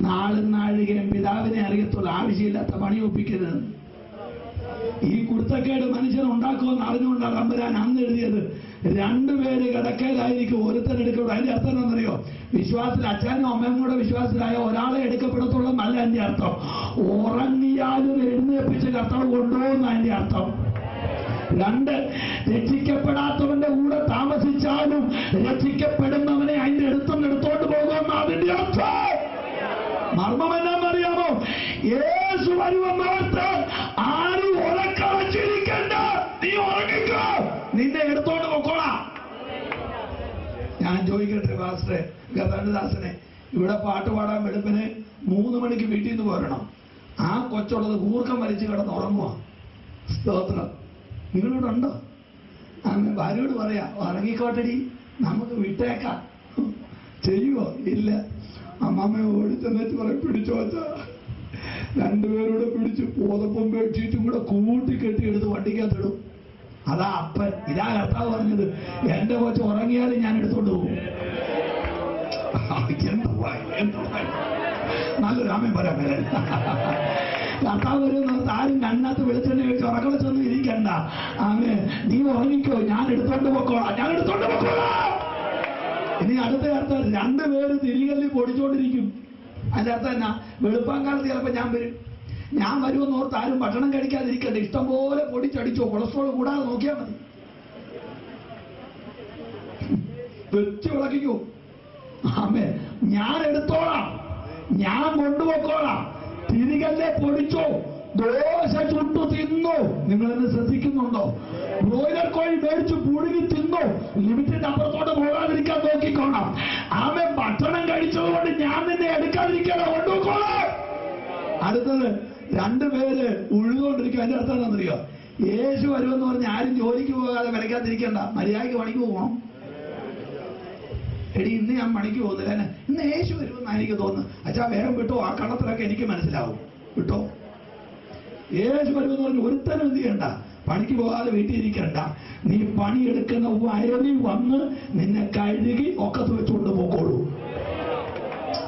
നാളും നാഴികയും പിതാവിനെ അറിയത്തുള്ളൂ, ആവശ്യമില്ലാത്ത പണി ഒപ്പിക്കരുത്. ഈ കുരുത്തക്കേട് മനുഷ്യൻ ഉണ്ടാക്കുമെന്ന് അറിഞ്ഞുകൊണ്ടാണ് തമ്പുരാൻ അന്ന് എഴുതിയത്. രണ്ടുപേര് കിടക്കയിലായിരിക്കും, ഒരുത്തൻ എടുക്കപ്പെടും. അതിന്റെ അർത്ഥം എന്താണെന്നറിയോ? വിശ്വാസത്തിൽ അച്ഛനും അമ്മയും കൂടെ വിശ്വാസത്തിലായ ഒരാളെ എടുക്കപ്പെടത്തുള്ളൂ എന്നല്ല അതിന്റെ അർത്ഥം. ഉറങ്ങിയാലും എഴുന്നേൽപ്പിച്ച് കർത്താവ് കൊണ്ടുപോകുന്ന അതിന്റെ അർത്ഥം. രണ്ട്, രക്ഷിക്കപ്പെടാത്തവന്റെ കൂടെ താമസിച്ചാലും രക്ഷിക്കപ്പെടുന്നവനെ അതിന്റെ എടുത്തോണ്ട് പോകുമെന്ന് അതിന്റെ അർത്ഥം. മർമ്മം എന്നാന്നറിയാമോ? യേശു വരുമെന്നോർത്ത് ആരും ഉറക്കളച്ചിരിക്കണ്ട, നീ ഉറങ്ങിക്കോ, നിന്നെ എടുത്തോണ്ട് പൊക്കോളാം. ഞാൻ ചോദിക്കട്ടെ പാസ്റ്ററെ ഗതാനദാസനെ, ഇവിടെ പാട്ട് പാടാൻ വെളുപ്പിന് 3 മണിക്ക് വീട്ടിൽ നിന്ന് പോരണം. ആ കൊച്ചുള്ളത് കൂർക്കം വലിച്ച് കിടന്ന് ഉറങ്ങുക. സ്തോത്രം. നിങ്ങളിവിടെ ഉണ്ടോ? ഭാര്യയോട് പറയാ, ഉറങ്ങിക്കോട്ടടി, നമുക്ക് വിട്ടേക്കാം. ചെയ്യുവോ? ഇല്ല. അമ്മാമ്മയെ ഓടിച്ചെന്നിട്ട് പറയും, പിടിച്ചോ വെച്ചാ. രണ്ടുപേരോടെ പിടിച്ച് പോതപ്പം ബെഡ്ഷീറ്റും കൂടെ കൂട്ടിക്കെട്ടി എടുത്ത് വണ്ടിക്കകത്തിടും. അതാ അപ്പൻ. ഇതാ കർത്താവ് പറഞ്ഞത്, എന്റെ കൊച്ചു ഉറങ്ങിയാലും ഞാൻ എടുത്തോണ്ട് പോകും. നല്ലൊരു ആമേൻ പറയാൻ വരെ. കർത്താവ് വരുന്ന ആരും കണ്ണാത്ത് വെളിച്ചെണ്ണ വെച്ച് ഉറക്കളച്ചൊന്നും ഇരിക്കണ്ട. ആമേ, നീ ഉറങ്ങിക്കോ, ഞാൻ എടുത്തോണ്ട് പൊക്കോളാം, ഞാൻ എടുത്തോണ്ട് പൊക്കോളാം. ഇനി അടുത്ത അർത്ഥം, രണ്ടുപേര് തിരികല്ലി പൊടിച്ചോണ്ടിരിക്കും. അതിന്റെ അർത്ഥം എന്നാ? വെളുപ്പാങ്കാലത്ത് ചിലപ്പോ ഞാൻ വരും. ഞാൻ വരുമെന്ന് ഓർത്ത് ആരും ഭക്ഷണം കഴിക്കാതിരിക്കട്ടെ, ഇഷ്ടംപോലെ പൊടിച്ചടിച്ചോ, കൊളസ്ട്രോൾ കൂടാതെ നോക്കിയാൽ മതി. വെച്ച് വിളക്കിക്കോ. ആമേ, ഞാൻ എടുത്തോളാം, ഞാൻ കൊണ്ടുപോക്കോളാം. തിരികല്ലെ പൊടിച്ചോ, ദോശ ചുട്ടു തിന്നോ. നിങ്ങൾ എന്നെ ശ്രദ്ധിക്കുന്നുണ്ടോ? ബ്രോയിലർ കോഴി മേടിച്ച് പുഴുകി തിന്നോ. ലിമിറ്റിന്റെ അപ്പുറത്തോട്ട് പോകാതിരിക്കാൻ നോക്കിക്കോണം. ആമേ, ഭക്ഷണം കഴിച്ചതുകൊണ്ട് ഞാൻ നിന്നെ എടുക്കാതിരിക്കാനോ, കൊണ്ടുപോക്കോളാം. അടുത്തത്, രണ്ടുപേര് ഉഴുതുകൊണ്ടിരിക്കും. അതിന്റെ അർത്ഥം എന്താണെന്നറിയോ? യേശു വരുമെന്ന് പറഞ്ഞ് ആരും ജോലിക്ക് പോകാതെ വിലക്കാതിരിക്കണ്ട, മര്യാദയ്ക്ക് പണിക്ക് പോകണം. എടി, ഇന്ന് ഞാൻ പണിക്ക് പോകുന്നില്ല, ഇന്ന് യേശു വരുമെന്നാണ് എനിക്ക് തോന്നുന്നത്. അച്ഛാ വേഗം വിട്ടോ, ആ കള്ളത്തിലൊക്കെ എനിക്ക് മനസ്സിലാവും, വിട്ടോ. യേശു വരുമെന്ന് പറഞ്ഞ് ഒരുത്തനും എന്ത് ചെയ്യണ്ട, പണിക്ക് പോകാതെ വീട്ടിൽ ഇരിക്കണ്ട. നീ പണിയെടുക്കുന്ന വയലിൽ വന്ന് നിന്നെ കഴുകി ഒക്കത്ത് വെച്ചുകൊണ്ട് പോക്കോളൂ.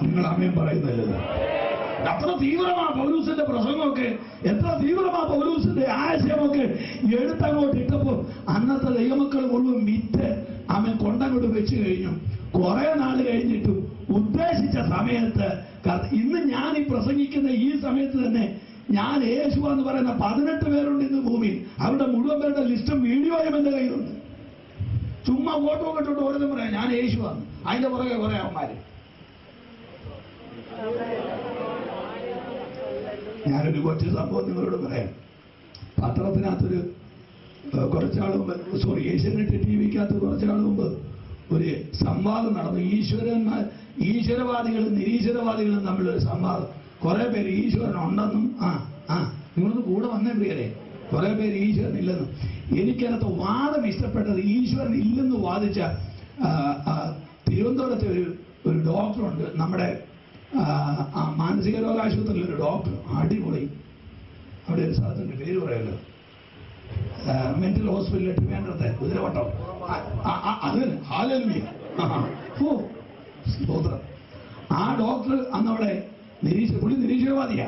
നിങ്ങൾ ആമേൻ പറയുന്നല്ലോ. അത്ര തീവ്രമാ പൗലൂസിന്റെ പ്രസംഗമൊക്കെ, എത്ര തീവ്രമാ പൗലൂസിന്റെ ആശയമൊക്കെ എടുത്തങ്ങോട്ട് ഇട്ടപ്പോ അന്നത്തെ ദൈവമക്കൾ മുഴുവൻ വിറ്റ് അവൻ കൊണ്ടങ്ങോട്ട് വെച്ച് കഴിഞ്ഞു. കുറെ നാൾ കഴിഞ്ഞിട്ടും ഉദ്ദേശിച്ച സമയത്ത്, ഇന്ന് ഞാൻ ഈ പ്രസംഗിക്കുന്ന ഈ സമയത്ത് തന്നെ ഞാൻ യേശു എന്ന് പറയുന്ന 18 പേരുണ്ട് ഇന്ന് ഭൂമിയിൽ. അവരുടെ മുഴുവൻ പേരുടെ ലിസ്റ്റും വീഡിയോയും എന്റെ കയ്യിലുണ്ട്. ചുമ്മാ ഫോട്ടോ കെട്ടിട്ട് ഓരോന്നും പറയാം ഞാൻ യേശുവാണ്, അതിന്റെ പുറകെ കുറെ അവന്മാര്. ഞാനൊരു കൊച്ചു സംഭവം നിങ്ങളോട് പറയാം. പത്രത്തിനകത്തൊരു കുറച്ചാൾ മുമ്പ്, ഏഷ്യാനെറ്റ് ടിവിക്കകത്ത് കുറച്ചാൾ മുമ്പ് ഒരു സംവാദം നടന്നു. ഈശ്വരവാദികളും നിരീശ്വരവാദികളും തമ്മിലൊരു സംവാദം. കുറെ പേര് ഈശ്വരൻ ഉണ്ടെന്നും നിങ്ങളൊന്ന് കൂടെ വന്നേ പ്രിയരെ, കുറെ പേര് ഈശ്വരൻ ഇല്ലെന്നും. എനിക്കതിനകത്ത് വാദം ഇഷ്ടപ്പെട്ടത്, ഈശ്വരൻ ഇല്ലെന്ന് വാദിച്ച തിരുവനന്തപുരത്തെ ഒരു ഡോക്ടറുണ്ട്, നമ്മുടെ മാനസിക രോഗാശുപത്രിയിലൊരു ഡോക്ടർ, അടിപൊളി. അവിടെ ഒരു സ്ഥലത്തിന്റെ പേര് പറയല്ലോ, മെന്റൽ ഹോസ്പിറ്റലിൽ ട്രിവാൻഡ്രത്തെ കുതിരവട്ടം, അത് ഹല്ലേലൂയ. സ്തോത്രം. ആ ഡോക്ടർ അന്നവിടെ പുള്ളി നിരീശ്വരവാദിയാ.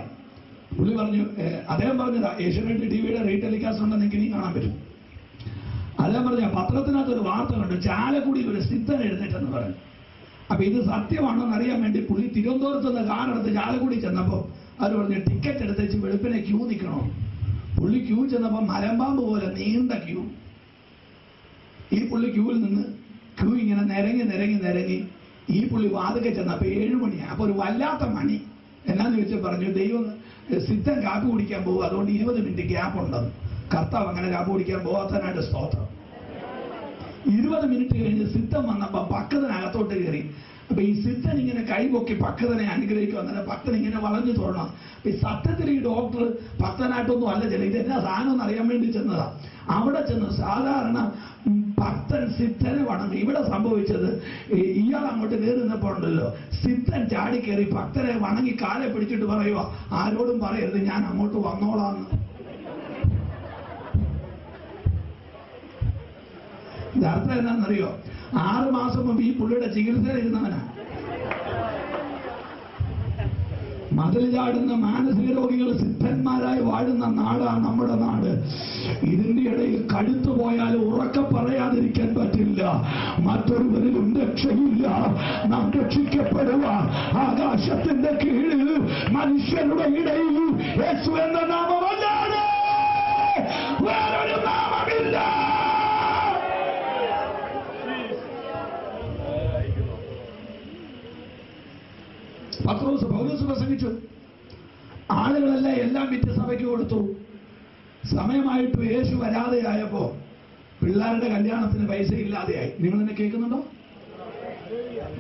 പുള്ളി പറഞ്ഞു, അദ്ദേഹം പറഞ്ഞതാ, ഏഷ്യാനെറ്റ് ടിവിയുടെ റീടെലികാസ്റ്റ് ഉണ്ടെന്ന് എനിക്ക് ഇനി കാണാൻ പറ്റും. അദ്ദേഹം പറഞ്ഞ പത്രത്തിനകത്തൊരു വാർത്ത കണ്ടു, ചാലക്കുടിയിൽ ഒരു സിദ്ധൻ എഴുന്നേറ്റെന്ന് പറഞ്ഞു. അപ്പൊ ഇത് സത്യമാണെന്ന് അറിയാൻ വേണ്ടി പുള്ളി തിരുവനന്തപുരത്ത് നിന്ന് കാറെടുത്ത് ചാലക്കുടി ചെന്നപ്പോൾ അവർ പറഞ്ഞു ടിക്കറ്റ് എടുത്തേച്ച് വെളുപ്പിനെ ക്യൂ നിൽക്കണോ. പുള്ളി ക്യൂ ചെന്നപ്പോൾ മരമ്പാമ്പ് പോലെ നീണ്ട ക്യൂ. ഈ പുള്ളി ക്യൂവിൽ നിന്ന് ക്യൂ ഇങ്ങനെ നിരങ്ങി ഈ പുള്ളി വാതിക്കെ ചെന്നപ്പോൾ 7 മണിയാണ്. അപ്പൊ ഒരു വല്ലാത്ത മണി. എന്നാന്ന് ചോദിച്ചാൽ പറഞ്ഞു, ദൈവം സിദ്ധൻ കാപ്പി കുടിക്കാൻ പോകും, അതുകൊണ്ട് 20 മിനിറ്റ് ഗ്യാപ്പ് ഉണ്ടെന്ന്. കർത്താവ് അങ്ങനെ കാപ്പി കുടിക്കാൻ പോകാത്തതിനായിട്ട് സ്തോത്രം. 20 മിനിറ്റ് കഴിഞ്ഞ് സിദ്ധൻ വന്നപ്പോൾ ഭക്തനകത്തോട്ട് കയറി. അപ്പൊ ഈ സിദ്ധൻ ഇങ്ങനെ കൈപൊക്കി ഭക്തനെ അനുഗ്രഹിക്കുക. അങ്ങനെ ഭക്തൻ ഇങ്ങനെ വളഞ്ഞു തൊഴണം. ഈ സത്യത്തിൽ ഈ ഡോക്ടർ ഭക്തനായിട്ടൊന്നും അല്ല ചെല്ലുക, ഇതെന്നാ സാധനം എന്ന് അറിയാൻ വേണ്ടി ചെന്നതാ. അവിടെ ചെന്ന് സാധാരണ ഭക്തൻ സിദ്ധനെ വണങ്ങി. ഇവിടെ സംഭവിച്ചത്, ഇയാൾ അങ്ങോട്ട് കയറി നിന്നപ്പോൾ ഉണ്ടല്ലോ, സിദ്ധൻ ചാടിക്കേറി ഭക്തനെ വണങ്ങി കാലെ പിടിച്ചിട്ട് പറയുക, ആരോടും പറയരുത്, ഞാൻ അങ്ങോട്ട് വന്നോളാന്ന്. അർത്ഥം എന്താണെന്നറിയോ? 6 മാസം മുമ്പ് ഈ പുള്ളിയുടെ ചികിത്സയിൽ ഇരുന്നവനാ. മതിൽ ചാടുന്ന മാനസിക രോഗികൾ സിദ്ധന്മാരായി വാഴുന്ന നാടാണ് നമ്മുടെ നാട്. ഇതിന്റെ ഇടയിൽ കഴുത്തു പോയാൽ ഉറക്കെ പറയാതിരിക്കാൻ പറ്റില്ല. മറ്റൊരുവരിലും രക്ഷയില്ല. നാം രക്ഷിക്കപ്പെടുവാൻ ആകാശത്തിന്റെ കീഴിൽ മനുഷ്യരുടെ ഇടയിൽ യേശു എന്ന നാമമല്ലാതെ വേറൊരു നാമമില്ല. പൗലോസ് പ്രസംഗിച്ചു. ആളുകളെല്ലാം എല്ലാം വിറ്റ് സഭയ്ക്ക് കൊടുത്തു. സമയമായിട്ട് യേശു വരാതെയായപ്പോ പിള്ളേരുടെ കല്യാണത്തിന് പൈസ ഇല്ലാതെയായി. നിങ്ങൾ എന്നെ കേൾക്കുന്നുണ്ടോ?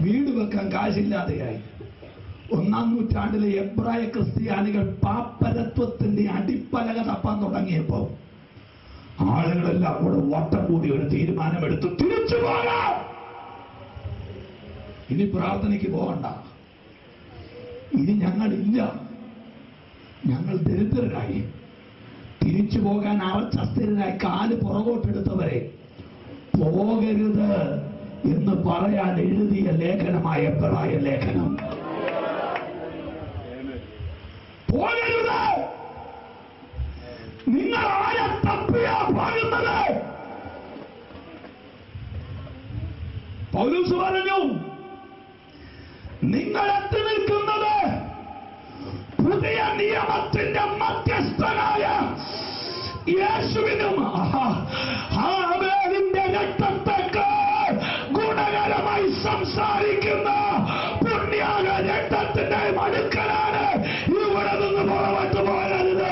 വീട് വെക്കാൻ കാശില്ലാതെയായി. 1-ാം നൂറ്റാണ്ടിലെ എബ്രായ ക്രിസ്ത്യാനികൾ പാപ്പരത്വത്തിന്റെ അടിപ്പലക തപ്പാൻ തുടങ്ങിയപ്പോ ആളുകളെല്ലാം കൂടെ വട്ടം കൂടി ഒരു തീരുമാനമെടുത്തു, തിരിച്ചു പോകാം, ഇനി പ്രാർത്ഥനയ്ക്ക് പോകണ്ട, ഇനി ഞങ്ങളില്ല, ഞങ്ങൾ ദരിദ്രരായി. തിരിച്ചു പോകാൻ അവസ്ഥരായി കാല് പുറകോട്ടെടുത്തവരെ പോകരുത് എന്ന് പറയാൻ എഴുതിയ ലേഖനമായ എബ്രായ ലേഖനം. പോകരുത്, നിങ്ങൾ ആരെ തപ്പിയാ പോകുന്നത്? പൗലോസ് പറഞ്ഞു, നിങ്ങൾ എത്തി നിൽക്കുന്നത് പുതിയ നിയമത്തിന്റെ മധ്യസ്ഥനായ യേശുവിനും ആബേലിന്റെ രക്തത്തേക്കാൾ ഗുണകരമായി സംസാരിക്കുന്ന പുണ്യാക രക്തത്തിന്റെ അടുക്കലാണ്. ഇവിടെ നിന്ന് പുറമോട്ട് പോകരുത്.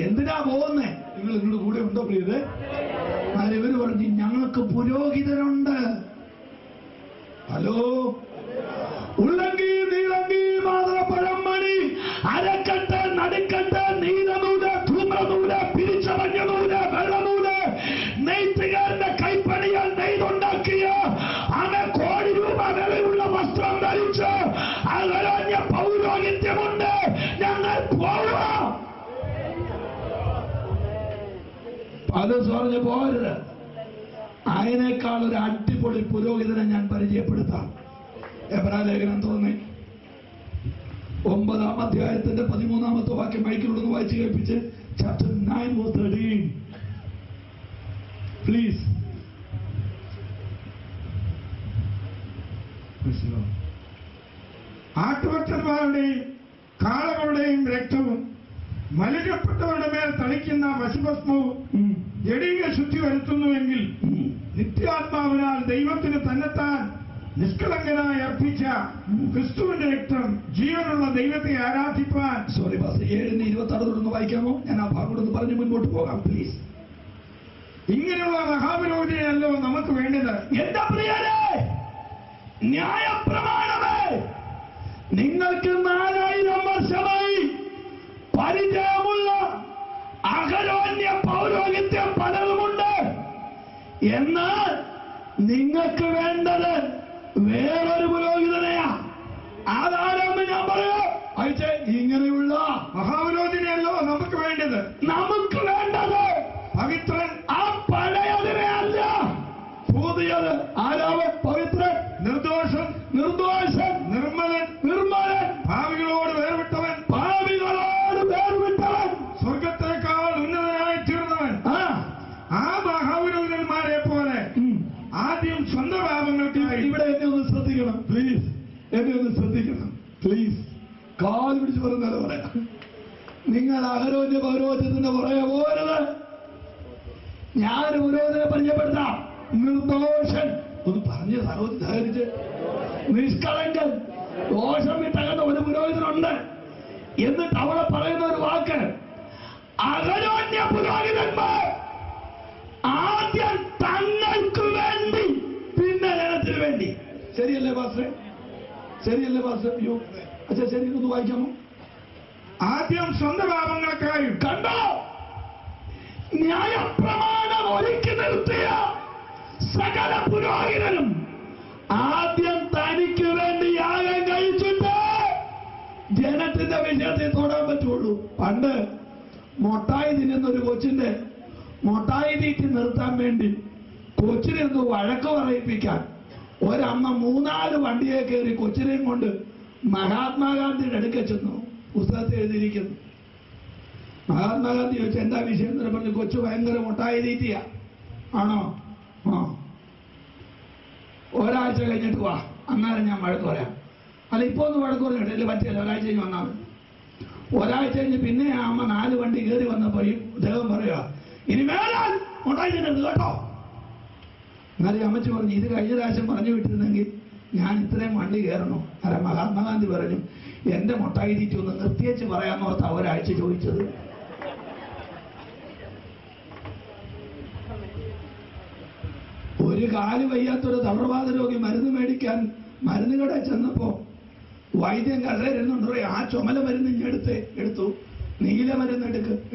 എന്തിനാ പോകുന്നേ? നിങ്ങൾ നിങ്ങളുടെ കൂടെ ഉണ്ടോ പ്ലീസ്? ഇവര് പറഞ്ഞു, ഞങ്ങൾക്ക് പുരോഹിതരുണ്ട്. ഹലോ, ഉള്ളങ്കി നീളങ്കി മാതൃപഴം മണി അരക്കെട്ട് നടുക്കെട്ട് നീലനൂല് ധൂമ്രനൂല് പിരിച്ചറഞ്ഞ നൂല് വെള്ളനൂല് നെയ്ത്തുകാരന്റെ കൈപ്പണിയാൽ നെയ്തുണ്ടാക്കിയ അങ്ങനെ 1 കോടി രൂപ വിലയുള്ള വസ്ത്രം ധരിച്ച് അകലഞ്ഞ പൗരോഹിത്യമുണ്ട്. ഞങ്ങൾ പോവാം. പൗലോസ് പറഞ്ഞു, പോകരുത്. അതിനേക്കാൾ ഒരു അടിപൊളി പുരോഹിതനെ ഞാൻ പരിചയപ്പെടുത്താം. എബ്രായ ലേഖനം തോന്നി 9-ാം അധ്യായത്തിന്റെ 13-ാമത്തെ വാക്യം മൈക്കിലൂടെ വായിച്ചു കേൾപ്പിച്ച്. Chapter 9:13 please. ആട്ടുകൊറ്റന്മാരുടെയും കാളകളുടെയും രക്തവും മലിനപ്പെട്ടവരുടെ മേൽ തളിക്കുന്ന വശുഭസ്മവും ജഡീക ശുദ്ധി വരുത്തുന്നുവെങ്കിൽ നിത്യാത്മാവിനാൽ ദൈവത്തിന് തന്നെത്താൻ നിഷ്കളങ്കനായി അർപ്പിച്ച ക്രിസ്തുവിന്റെ രക്തം ജീവനുള്ള ദൈവത്തെ ആരാധിപ്പാൻ. 7:26 വായിക്കാമോ? ഞാൻ ആ ഭാഗം പറഞ്ഞ് മുൻപോട്ട് പോകാം പ്ലീസ്. ഇങ്ങനെയുള്ള മഹാപുരോഹിതനല്ലോ നമുക്ക് വേണ്ടത്. എന്താ പ്രിയരേ, ന്യായപ്രമാണമേ, നിങ്ങൾക്ക് 4000 വർഷമായി പരിചയമുള്ള അഹരോന്യ പൗരോഹിത്യം പലതുമുണ്ട്. എന്നാൽ നിങ്ങൾക്ക് വേണ്ടത് വേറൊരു പുരോഹിതനെയാ. അതാരെന്ന് ഞാൻ പറയാം. അയച്ചേ, ഇങ്ങനെയുള്ള മഹാപുരോഹിതനെയല്ലോ നമുക്ക് വേണ്ടത്. നമുക്ക് വേണ്ടത് പവിത്രൻ. ആ പഴയതിനെ അല്ല, പുതിയത്. ആരാവ്? പവിത്രൻ, നിർദോഷൻ, നിർദോഷൻ, നിർമ്മലൻ, നിർമ്മലൻ, ഭാവികളോട് വേർവിട്ടവൻ, ഭാവികളോട് വേർവിട്ടവൻ, സ്വർഗത്തേക്കാൾ ഉന്നതനായി തീർന്നവൻ. ആ മഹാപുരോഹിതന്മാരെ പോലെ ആദ്യം സ്വന്തം പാപങ്ങൾക്കായി. ഇവിടെ എന്നെ ഒന്ന് ശ്രദ്ധിക്കണം പ്ലീസ്, എന്നെ ഒന്ന് ശ്രദ്ധിക്കണം പ്ലീസ്. കാൽ പിടിച്ച് പറഞ്ഞാലും പറയാം, നിങ്ങൾ അഹരോന്റെ പൗരോഹിത്യത്തിന്റെ പുറകെ പോകരുത്. ഞാൻ പുരോഹിതനെ പരിചയപ്പെടുത്താം. നിർദോഷൻ ഒന്ന് പറഞ്ഞ് സഹകരിച്ച്, നിഷ്കളങ്കൻ, ദോഷം വിട്ടകന്ന ഒരു പുരോഹിതനുണ്ട്. എന്നിട്ട് അവിടെ പറയുന്ന ഒരു വാക്ക്, അഹരോന്യ പുരോഹിതന്മാർ ആദ്യം തങ്ങൾക്ക് വേണ്ടി, പിന്നെ ജനത്തിന് വേണ്ടി. ശരിയല്ലേ പാസ്റ്ററെ? ശരിയല്ലേ പാസ്റ്റർ? അയ്യോ അച്ഛാ, ശരി, ഒന്ന് വായിക്കാമോ? ആദ്യം സ്വന്തം പാപങ്ങൾക്കായും. കണ്ടോ? ന്യായപ്രമാണം ഒരുക്കി നിർത്തിയ സകല പുരോഹിതനും ആദ്യം തനിക്ക് വേണ്ടി യാഗം കഴിച്ചിട്ട് ജനത്തിന്റെ വിഷയത്തിൽ തൊടാൻ പറ്റുള്ളൂ. പണ്ട് മൊട്ടായി തിന്നുന്നൊരു കൊച്ചിന്റെ മൊട്ടായി തീറ്റി നിർത്താൻ വേണ്ടി കൊച്ചിനെ ഒന്ന് വഴക്ക് പറയിപ്പിക്കാൻ ഒരമ്മ 3-4 വണ്ടിയെ കയറി കൊച്ചിനെയും കൊണ്ട് മഹാത്മാഗാന്ധിയുടെ അടുക്ക ചെന്നു. പുസ്തകത്തിൽ എഴുതിയിരിക്കുന്നു. മഹാത്മാഗാന്ധി ചോദിച്ചു, എന്താ വിഷയം എന്ന് പറഞ്ഞു. കൊച്ചു ഭയങ്കര മുട്ടായി തീറ്റിയാ. ആണോ? ആ, ഒരാഴ്ച കഴിഞ്ഞിട്ട് വാ, അന്നേരം ഞാൻ വഴക്ക് പറയാം. അല്ല, ഇപ്പൊ ഒന്ന് വഴക്ക് പറഞ്ഞു ഇല്ല, പറ്റിയല്ല, ഒരാഴ്ച കഴിഞ്ഞ് വന്നാൽ മതി. ഒരാഴ്ച കഴിഞ്ഞ് പിന്നെ ആ അമ്മ 4 വണ്ടി കയറി വന്നപ്പോ ഈ ദേവം പറയുക, ഇനി മേലാൽ മുട്ടായി തിന്നരുത് കേട്ടോ. എന്നാലും അമ്മച്ചി പറഞ്ഞു, ഇത് കഴിഞ്ഞ പ്രാവശ്യം പറഞ്ഞു വിട്ടിരുന്നെങ്കിൽ ഞാൻ ഇത്രയും വണ്ടി കയറണോ? അല്ല, മഹാത്മാഗാന്ധി പറഞ്ഞു, എന്റെ മുട്ടായി തീറ്റി ഒന്ന് നിർത്തിയേച്ച് പറയാന്നോർത്താ ഒരാഴ്ച ചോദിച്ചത്. ഒരു കാല് വയ്യാത്തൊരു തളർവാദ രോഗി മരുന്ന് മേടിക്കാൻ മരുന്ന് കടയിൽ ചെന്നപ്പോ വൈദ്യൻ കടയിരുന്നുണ്ടോ, ആ ചുമല മരുന്ന് എടുത്തു, നീല മരുന്ന്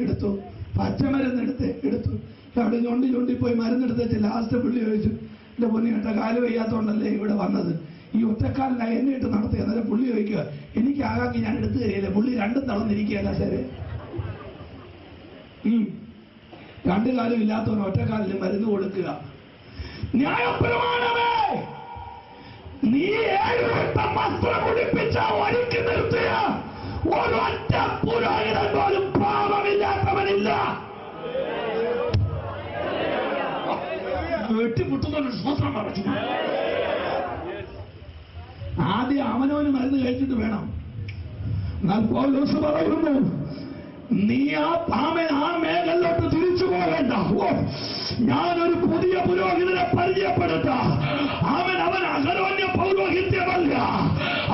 എടുത്തു, പച്ച മരുന്ന് എടുത്തു. അവിടെ ചൊണ്ടിപ്പോയി മരുന്നെടുത്തേച്ച് ലാസ്റ്റ് പുള്ളി ചോദിച്ചു, എന്റെ പൊന്നി കേട്ട, കാല് വയ്യാത്തോണ്ടല്ലേ ഇവിടെ വന്നത്, ഈ ഒറ്റക്കാലിനാ എന്നെ ഇട്ട് നടത്തുക. അന്നേരം പുള്ളി ചോദിക്കുക, എനിക്ക് ആകാക്കി ഞാൻ എടുത്തു തരികയില്ല. പുള്ളി രണ്ടും തളർന്നിരിക്കുകയല്ല ശരി. 2 കാലും ഇല്ലാത്തവന് ഒറ്റക്കാലിന് മരുന്ന് കൊടുക്കുക. ന്യായപ്രമാണമേ, നീ 7 വട്ടം വസ്ത്രം കുടിപ്പിച്ച ഒരുക്കി നിർത്തിയ ഒരൊറ്റ പുരോഹിതൻ പോലും പാപമില്ലാത്തവനില്ല. വെട്ടിമുട്ടുന്നൊരു സ്വത്രം പറഞ്ഞു. ആദ്യം അവനവന് മരുന്ന് കഴിച്ചിട്ട് വേണം. എന്നാൽ പൗലോസ് പറയുന്നു, നീ ആ മേഖലയിലോട്ട് തിരിച്ചു പോകേണ്ട. ഞാനൊരു പുതിയ പുരോഹിതനെ പരിചയപ്പെടുത്താം. അവൻ അഹരോന്യ പൗരോഹിത്യമല്ല,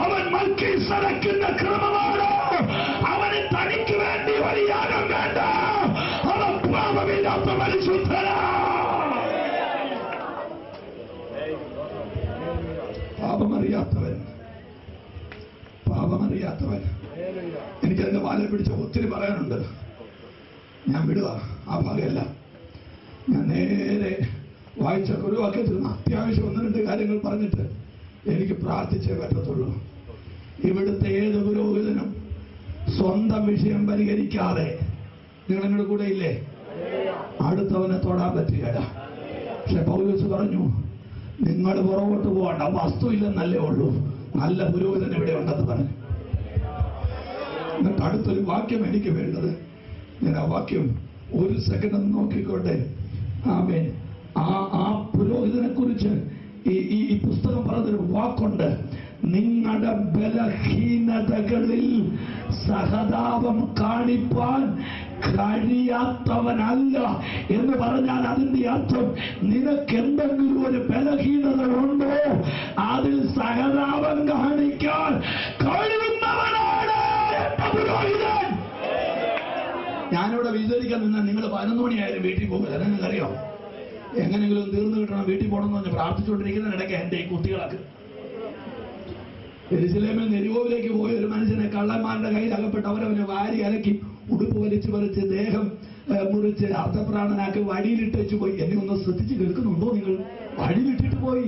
അവൻ മൽക്കീസേദെക്കിന്റെ ക്രമമാണ്. അവന് തനിക്ക് വേണ്ടി ഒരു യാഗം വേണ്ട. അവൻ പാപമില്ലാത്ത പരിശുദ്ധനാ. പാപമറിയാത്തവൻ. എനിക്കതിന്റെ വാലിൽ പിടിച്ച ഒത്തിരി പറയാനുണ്ട്, ഞാൻ വിടുക. ആ ഭാഗമല്ല, ഞാൻ നേരെ വായിച്ച ഒരു വാക്യത്തിൽ നിന്ന് അത്യാവശ്യം 1-2 കാര്യങ്ങൾ പറഞ്ഞിട്ട് എനിക്ക് പ്രാർത്ഥിച്ചേ പറ്റത്തുള്ളൂ. ഇവിടുത്തെ ഏത് പുരോഹിതനും സ്വന്തം വിഷയം പരിഹരിക്കാതെ, നിങ്ങൾ എന്നോട് കൂടെ ഇല്ലേ, അടുത്തവനെ തൊടാൻ പറ്റുകയില്ല. പക്ഷെ പൗലോസ് പറഞ്ഞു, നിങ്ങൾ പുറകോട്ട് പോകണ്ട, വസ്തു ഇല്ലെന്നല്ലേ ഉള്ളൂ, നല്ല പുരോഹിതൻ ഇവിടെ ഉണ്ടെന്ന് പറഞ്ഞു. എന്നിട്ട് അടുത്തൊരു വാക്യം എനിക്ക് വേണ്ടത്, ഞാൻ ആ വാക്യം 1 സെക്കൻഡ് നോക്കിക്കോട്ടെ. ആമേൻ. ആ പുരോഹിതനെ കുറിച്ച് ഈ പുസ്തകം പറഞ്ഞൊരു വാക്കുണ്ട്, നിങ്ങളുടെ ബലഹീനതകളിൽ സഹതാപം കാണിപ്പാൻ കഴിയാത്തവനല്ല എന്ന് പറഞ്ഞാൽ അതിന്റെ അർത്ഥം, നിനക്ക് എന്തെങ്കിലും ഒരു ബലഹീനത ഉണ്ടോ, അതിൽ സഹതാപം കാണിക്കാൻ കഴിയുന്നവനാണ് പുരോഹിതൻ. ഞാനിവിടെ വിചാരിക്കാൻ നിന്നാൽ നിങ്ങൾ 11 മണിയായാലും വീട്ടിൽ പോകില്ല. നിങ്ങൾക്കറിയോ, എങ്ങനെങ്കിലും തീർന്നു കിട്ടണം, വീട്ടിൽ പോകണമെന്ന് പറഞ്ഞ് പ്രാർത്ഥിച്ചുകൊണ്ടിരിക്കുന്നതിനിടയ്ക്ക് എൻ്റെ ഈ കുട്ടികളൊക്കെ യെരുശലേമിൽ നെരുവോവിലേക്ക് പോയ ഒരു മനുഷ്യനെ കള്ളന്മാരുടെ കയ്യിൽ അകപ്പെട്ട് അവരവനെ വാരി അലക്കി ഉടുപ്പ് വലിച്ചു പറിച്ച് ദേഹം മുറിച്ച് അർത്ഥപ്രാണനാക്കി വഴിയിലിട്ടു പോയി. എന്നെ ഒന്ന് ശ്രദ്ധിച്ച് കേൾക്കുന്നുണ്ടോ നിങ്ങൾ? വഴിയിലിട്ടിട്ട് പോയി.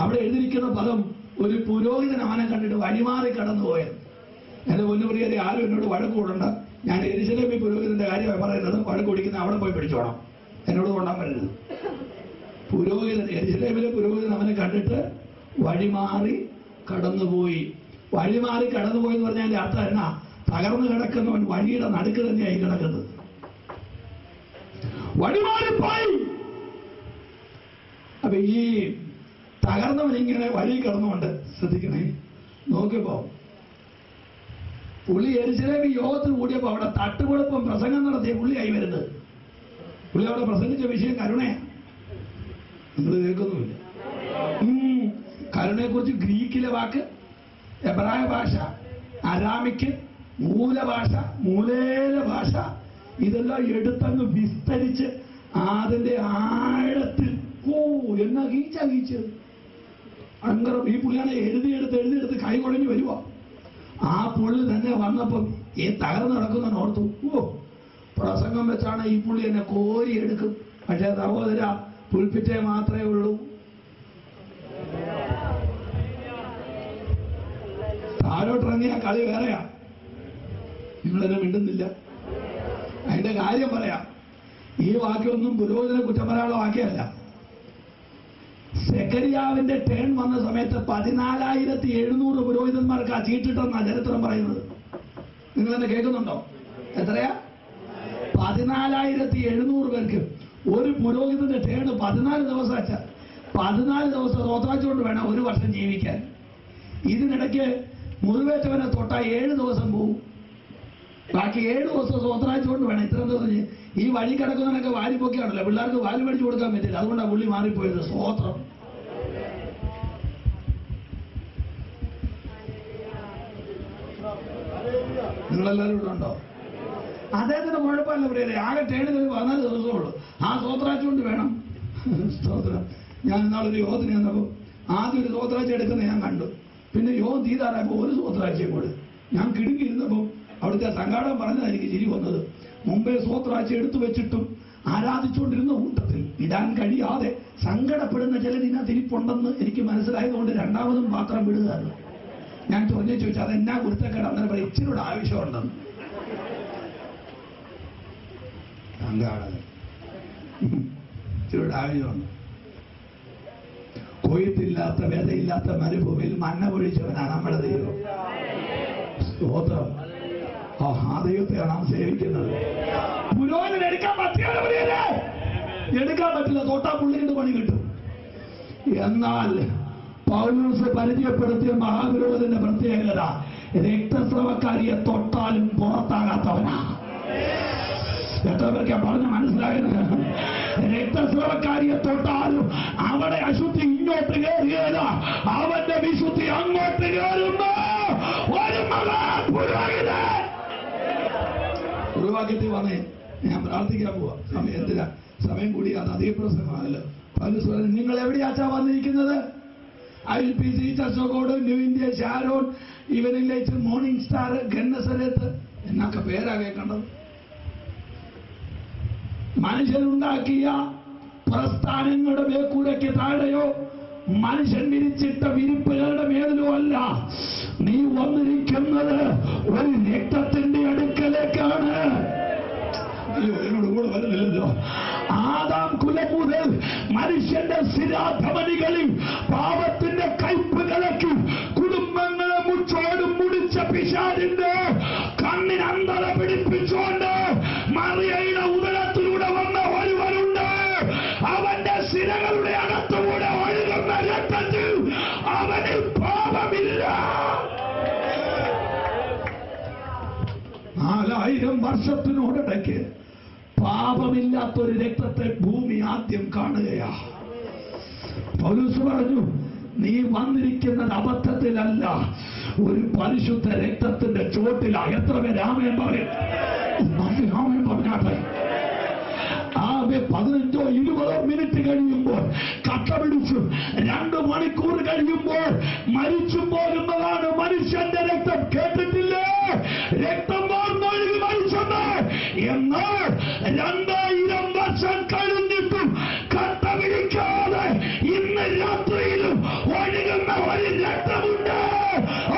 അവിടെ എഴുതിയിരിക്കുന്ന പദം, ഒരു പുരോഹിതൻ അവനെ കണ്ടിട്ട് വഴിമാറി കടന്നുപോയത്. എന്റെ പൊന്നുപ്രിയരെ, ആരും എന്നോട് വഴക്ക് കൂടണ്ട. ഞാൻ യെരുശലേമിൽ പുരോഹിതന്റെ കാര്യമാണ് പറയുന്നത്. വഴക്ക് കുടിക്കുന്ന അവിടെ പോയി പിടിച്ചോണം, എന്നോട് കൊണ്ടാൻ പറ്റരുത്. പുരോഹിതൻ, യെരുശലേമിലെ പുരോഹിതൻ അവനെ കണ്ടിട്ട് വഴിമാറി കടന്നുപോയി. വഴിമാറി കടന്നുപോയി എന്ന് പറഞ്ഞാൽ അതിന്റെ അർത്ഥം എന്നാ? തകർന്നു കിടക്കുന്നവൻ വഴിയുടെ നടുക്ക് തന്നെയായി കിടക്കുന്നത്. വഴിമാറിപ്പോയി. അപ്പൊ ഈ തകർന്നവൻ ഇങ്ങനെ വഴി കിടന്നുകൊണ്ട് ശ്രദ്ധിക്കണേ. നോക്കിയപ്പോ പുള്ളി യെരുശലേമിൽ യോഗത്തിൽ കൂടിയപ്പോ അവിടെ തട്ടുകൊടുപ്പം പ്രസംഗം നടത്തിയ പുള്ളിയായി വരുന്നത്. പുള്ളി അവിടെ പ്രസംഗിച്ച വിഷയം കരുണയാ. നിങ്ങൾ കേൾക്കുന്നുമില്ല. കരുണയെക്കുറിച്ച് ഗ്രീക്കിലെ വാക്ക്, എബ്രായ ഭാഷ, അരാമിക്ക്, മൂലഭാഷ, മൂലേല ഭാഷ, ഇതെല്ലാം എടുത്തങ്ങ് വിസ്തരിച്ച് അതിന്റെ ആഴത്തിൽ എന്നാ ഗീച്ചത് അങ്കരം. ഈ പുള്ളിയാണ് എഴുതിയെടുത്ത് കൈ കുഴഞ്ഞു വരുക. ആ പുള്ളി തന്നെ വന്നപ്പം ഈ തകർന്ന് നടക്കുന്ന ഓർത്തു, പ്രസംഗം വെച്ചാണ് ഈ പുള്ളി എന്നെ കോരി എടുക്കും. പക്ഷേ സഹോദര, പുൽപ്പിറ്റേ മാത്രമേ ഉള്ളൂ. താഴോട്ടിറങ്ങിയ കളി വേറെയാ. നിങ്ങളെന്നെ മിണ്ടുന്നില്ല. അതിന്റെ കാര്യം പറയാം. ഈ വാക്യമൊന്നും പുരോഹിതനെ കുറ്റം പറയാനുള്ള വാക്യമല്ല. സെക്കരിയാവിന്റെ ടേൺ വന്ന സമയത്ത് 14,700 പുരോഹിതന്മാർക്ക് ആ ചീട്ടിട്ടെന്നാ ചരിത്രം പറയുന്നത്. നിങ്ങൾ എന്നെ കേൾക്കുന്നുണ്ടോ? എത്രയാ? 14,700 പേർക്ക്. ഒരു പുരോഹിതന്റെ ടേണ് 14 ദിവസം അച്ഛ. 14 ദിവസം സ്വോത്രാച്ചുകൊണ്ട് വേണം 1 വർഷം ജീവിക്കാൻ. ഇതിനിടയ്ക്ക് മുറിവേറ്റവനെ തൊട്ടാ 7 ദിവസം പോവും. ബാക്കി 7 ദിവസം സ്വോത്രാച്ചുകൊണ്ട് വേണം ഇത്രയും ദിവസം. ഈ വഴി കിടക്കുന്നവനൊക്കെ വാരിപ്പൊക്കെയാണല്ലോ, പിള്ളേർക്ക് വാരി മേടിച്ചു കൊടുക്കാൻ പറ്റില്ല. അതുകൊണ്ടാണ് പുള്ളി മാറിപ്പോയത്. സ്വോത്രം. നിങ്ങളെല്ലാവരും ഇവിടെ ഉണ്ടോ? അദ്ദേഹത്തിന് കുഴപ്പമില്ല പ്രിയരെ. ആകെ ടേണിന് 14 ദിവസമുള്ളൂ. ആ സ്വോത്രാച്ചുകൊണ്ട് വേണം. സ്തോത്രം. ഞാൻ ഇന്നാളൊരു യോഗത്തിന് ചെന്നപ്പോൾ ആദ്യം ഒരു സ്വോത്രാഴ്ച എടുക്കുന്ന ഞാൻ കണ്ടു. പിന്നെ യോഗം തീരാറായപ്പോൾ ഒരു സ്വോത്രാഴ്ചയും കൂടെ. ഞാൻ കിടുങ്ങിയിരുന്നപ്പോൾ അവിടുത്തെ സംഘാടകം പറഞ്ഞതാണ് എനിക്ക് ചിരി വന്നത്. മുമ്പേ സ്വോത്രാഴ്ച എടുത്തു വെച്ചിട്ടും ആരാധിച്ചുകൊണ്ടിരുന്ന കൂട്ടത്തിൽ ഇടാൻ കഴിയാതെ സങ്കടപ്പെടുന്ന ചിലർ ഇതിനകത്ത് ഇരിപ്പുണ്ടെന്ന് എനിക്ക് മനസ്സിലായതുകൊണ്ട് രണ്ടാമതും പാത്രം വിടുകയാണ്. ഞാൻ ചോദിച്ചു അതെന്നാ കുരുത്തക്കേട്? അന്നേരം പറയും ഇച്ചിരൂടെ ആവശ്യമുണ്ടെന്ന്. സംഘാടകൻ ഇച്ചിരൂടെ ആവശ്യമുണ്ട്. കൊയ്ത്തില്ലാത്ത വേദയില്ലാത്ത മരുഭൂമിയിൽ മന്ന പൊഴിച്ചവനാണ് നമ്മുടെ ദൈവം. സ്തോത്രം. ആ ദൈവത്തെയാണ് നാം സേവിക്കുന്നത്. പുരോഹിതൻ എടുക്കാൻ പറ്റില്ല. തൊട്ടാ പുള്ളിയുടെ പണി കിട്ടും. എന്നാൽ പൗലോസ് പരിചയപ്പെടുത്തിയ മഹാപുരോഹിതന്റെ പ്രത്യേകത രക്തസ്രവക്കാരിയെ തൊട്ടാലും പുറത്താകാത്തവനാ. എത്രപേർക്ക് പറഞ്ഞ് മനസ്സിലായത്? രക്തസ്രവക്കാരിയെ തൊട്ടാലും അവിടെ അശുദ്ധി ഇങ്ങോട്ട് കയറിയല്ല, അവന്റെ വിശുദ്ധി അങ്ങോട്ട് കയറുന്നു. ഒരു മഹാപുരോഹിതൻ ഉരുവാക്കത്തിൽ വന്നേ. ഞാൻ പ്രാർത്ഥിക്കാൻ പോവാ. എന്തിനാ സമയം കൂടിയാണ്, അതേ പ്രശ്നമാണല്ലോ. പൗലോസ് പറഞ്ഞു, നിങ്ങൾ എവിടെയാച്ചാ വന്നിരിക്കുന്നത്? ILPC, church of God, New India, Sharon, evening light, morning star, Gennesaret എന്നൊക്കെ പേരാ കേൾക്കേണ്ടത്. മനുഷ്യനുണ്ടാക്കിയ പ്രസ്ഥാനങ്ങളുടെ മേൽക്കൂരയ്ക്ക് താഴെയോ മനുഷ്യൻ വിരിച്ചിട്ട വിരിപ്പുകളുടെ മേലിലോ അല്ല. നീ വന്നിരിക്കുന്നത് ഒരു രക്തത്തിന്റെ അടുക്കലേക്കാണ്. എന്നോട് കൂടെ വരുന്നില്ലല്ലോ. ആദാം കുലം മുതൽ മനുഷ്യന്റെ സ്ഥിരാധമനികളിൽ പാപത്തിന്റെ കയ്പ് കലക്കി കുടുംബങ്ങളെ മുച്ചോടും മുടിച്ച പിശാചിന്റെ കണ്ണിന് അന്ധത പിടിപ്പിച്ചുകൊണ്ട് മറിയയുടെ ഉദരത്തിലൂടെ വന്ന ഒരുവനുണ്ട്. അവന്റെ സിരകളുടെ അകത്തുകൂടെ ഒഴുകുന്ന രക്തത്തിൽ അവനിൽ പാപമില്ല. 4000 വർഷത്തിനോടിടയ്ക്ക് പാപമില്ലാത്തൊരു രക്തത്തെ ഭൂമി ആദ്യം കാണുകയാ. പൗലോസ് പറഞ്ഞു, നീ വന്നിരിക്കുന്നത് അബദ്ധത്തിലല്ല, ഒരു പരിശുദ്ധ രക്തത്തിന്റെ ചോട്ടിലാ. എത്ര പേര് ആമേൻ പറയും? ആമേൻ പറഞ്ഞാട്ടെ. 15 or 20 മിനിറ്റ് കഴിയുമ്പോൾ കട്ട പിടിച്ചു 2 മണിക്കൂർ കഴിയുമ്പോൾ മരിച്ചു പോകുന്നതാണ് മനുഷ്യന്റെ രക്തം. കേട്ടിട്ടില്ലേ? രക്തം വാർന്നൊഴുകി മരിച്ചത്. എന്നാൽ 2000 വർഷം കഴിഞ്ഞിട്ടും കട്ട പിടിക്കാതെ ഇന്ന് രാത്രിയിലും ഒഴുകുന്ന ഒരു രക്തമുണ്ട്.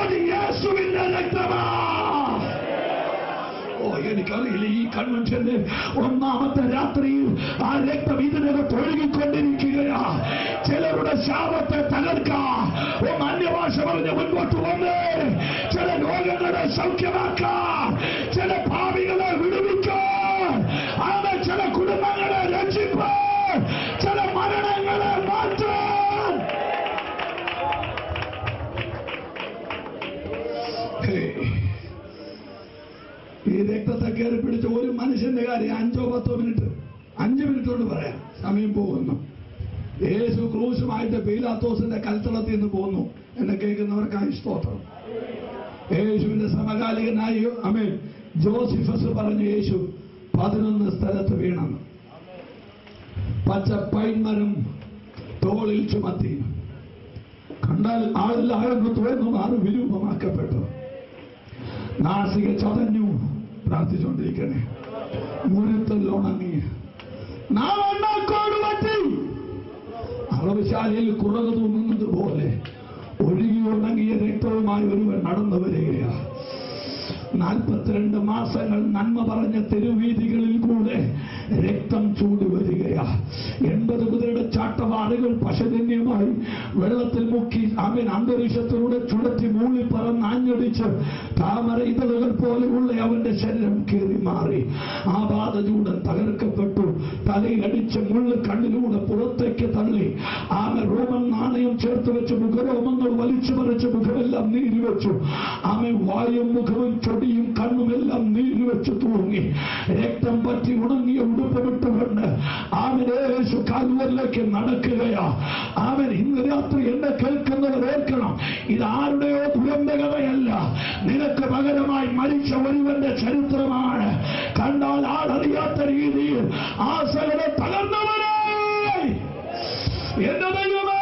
അത് യേശുവിന്റെ രക്തമാ. എനിക്കറിയില്ല, ഈ കൺവെൻഷന്റെ 1ാമത്തെ രാത്രിയിൽ ആ രക്തം ഇതിനകത്ത് ഒഴുകിക്കൊണ്ടിരിക്കുകയാ. ചിലരുടെ ശാപത്തെ തകർക്കാം, അന്യഭാഷ പറഞ്ഞ് മുൻപോട്ട് വന്ന് ചില രോഗങ്ങളെ സൗഖ്യമാക്കാം, ചില ഭാവികളെ വിടുവിക്കാം, അത് ചില കുടുംബങ്ങളെ രക്ഷിക്കാൻ, ചില മരണങ്ങളെ മാറ്റാൻ. ഈ രക്തത്തെ കയറി പിടിച്ച ഒരു മനുഷ്യന്റെ കാര്യം 5-10 മിനിറ്റ് 5 മിനിറ്റ് കൊണ്ട് പറയാം. സമയം പോകുന്നു. യേശു ക്രൂശുമായിട്ട് പീലാത്തോസിന്റെ കൽത്തളത്തിൽ നിന്ന് പോന്നു എന്ന് കേൾക്കുന്നവർക്കായി സ്തോത്രം. യേശുവിന്റെ സമകാലികനായി ആമേൻ ജോസിഫസ് പറഞ്ഞു, യേശു 11 സ്ഥലത്ത് വീണെന്ന്. പച്ച പൈൻമരം തോളിൽ ചുമത്തി. കണ്ടാൽ ആളെല്ലാവരും തുറന്നു മാറി വിരൂപമാക്കപ്പെട്ടു. നാസിക ചതഞ്ഞു. പ്രാർത്ഥിച്ചുകൊണ്ടിരിക്കണേ. മുരത്തിൽ ഉണങ്ങി നാവണ്ണാക്കോട് അളവുശാലയിൽ കുറവ് തൂങ്ങുന്നത് പോലെ ഒഴുകി ഉണങ്ങിയ രക്തവുമായി ഒരുവൻ നടന്നു വരികയാണ്. 42 മാസങ്ങൾ നന്മ പറഞ്ഞ തെരുവീതികളിൽ കൂടെ രക്തം ചൂടി വരികയാ. 80 കുതിരയുടെ ചാട്ടവാറുകൾ പശജന്യമായി വെള്ളത്തിൽ മുക്കി അവൻ അന്തരീക്ഷത്തിലൂടെ ചുഴറ്റി മൂളി പറന്നാഞ്ഞടിച്ച് താമര ഇതളുകൾ പോലെയുള്ള അവന്റെ ശരീരം കീറി മാറി. ആ ബാധചൂടൻ തകർക്കപ്പെട്ടു. തലയിലടിച്ച് മുള്ളു കണ്ണിലൂടെ പുറത്തേക്ക് തള്ളി. ആമെ റോമൻ നാണയം ചേർത്ത് വെച്ച് മുഖരോമങ്ങൾ വലിച്ചു മറിച്ച് മുഖമെല്ലാം നീര് വെച്ചു. ആമെ വായും മുഖവും ചൊടിയും കണ്ണുമെല്ലാം നീര് വെച്ച് തൂങ്ങി. രക്തം പറ്റി ഉണങ്ങിയ ഉടുപ്പമിട്ടുകൊണ്ട് ആമൻ യേശു കാൽവരിലേക്ക് നടക്കുകയാ. ആമൻ ഇന്ന് രാത്രി എന്നെ കേൾക്കുന്നവർ ഓർക്കണം, ഇതാരുടെയോ ദുരന്തകഥയല്ല, നിനക്ക് പകരമായി മരിച്ച ഒരുവന്റെ ചരിത്രമാണ്. കണ്ടാൽ ആളറിയാത്ത രീതിയിൽ ആ സകലം തകർന്നവനായി എന്റെ ദൈവമേ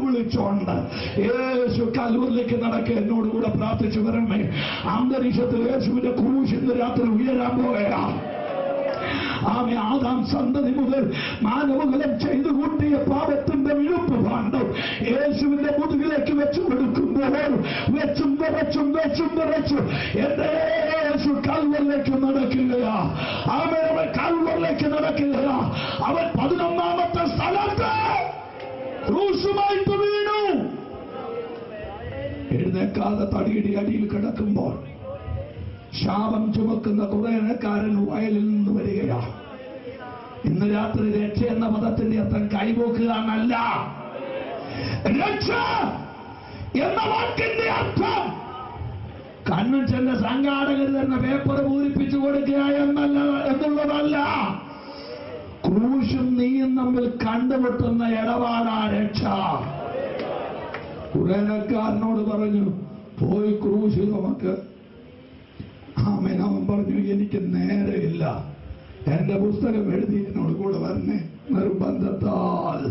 വിളിച്ചോണ്ട് യേശു കാൽവരിലേക്ക് നടക്കുക. എന്നോടുകൂടെ പ്രാർത്ഥിച്ചു വരണമേ. അന്തരീക്ഷത്തിൽ യേശുവിന്റെ ക്രൂശ് ഇന്ന് രാത്രി ഉയരാൻ പോവുകയാ. ആമേ ആദാം സന്തതി മുതൽ മാനവകുലം ചെയ്തു കൂട്ടിയ പാപത്തിന്റെ വിഴുപ്പ് ഭാണ്ഡം യേശുവിന്റെ മുതുകിലേക്ക് വെച്ചു കൊടുക്കുമ്പോൾ വെച്ചും വിറച്ചു എന്റെ യേശു കാൽവരിലേക്ക് നടക്കുകയാ. ആമേ അവൻ കാൽവരിലേക്ക് നടക്കുകയാ. അവൻ 11ാമത്തെ സ്ഥലത്ത് ക്രൂശുമായിട്ട് വീണു. എഴുന്നേക്കാതെ തടിയുടെ അടിയിൽ കിടക്കുമ്പോൾ ശാപം ചുമക്കുന്ന കുറേക്കാരൻ വയലിൽ നിന്ന് വരികയാ. ഇന്ന് രാത്രി രക്ഷ എന്ന പദത്തിന്റെ അർത്ഥം കൈപോക്കുക എന്നല്ല. രക്ഷ എന്ന വാക്കിന്റെ അർത്ഥം കൺവെൻഷന്റെ സംഘാടകർ തന്നെ പേപ്പർ പൂരിപ്പിച്ചു കൊടുക്കുക എന്നുള്ളതല്ല. ക്രൂശും നീയും തമ്മിൽ കണ്ടുമുട്ടുന്ന ഇടപാടാ രക്ഷ. കുറേക്കാരനോട് പറഞ്ഞു, പോയി ക്രൂശ് നമുക്ക്. ആമേൻ. അവൻ പറഞ്ഞു, എനിക്ക് നേരെയില്ല, എന്റെ പുസ്തകം എഴുതി എന്നോട് കൂടെ വരണേ. നിർബന്ധത്താൽ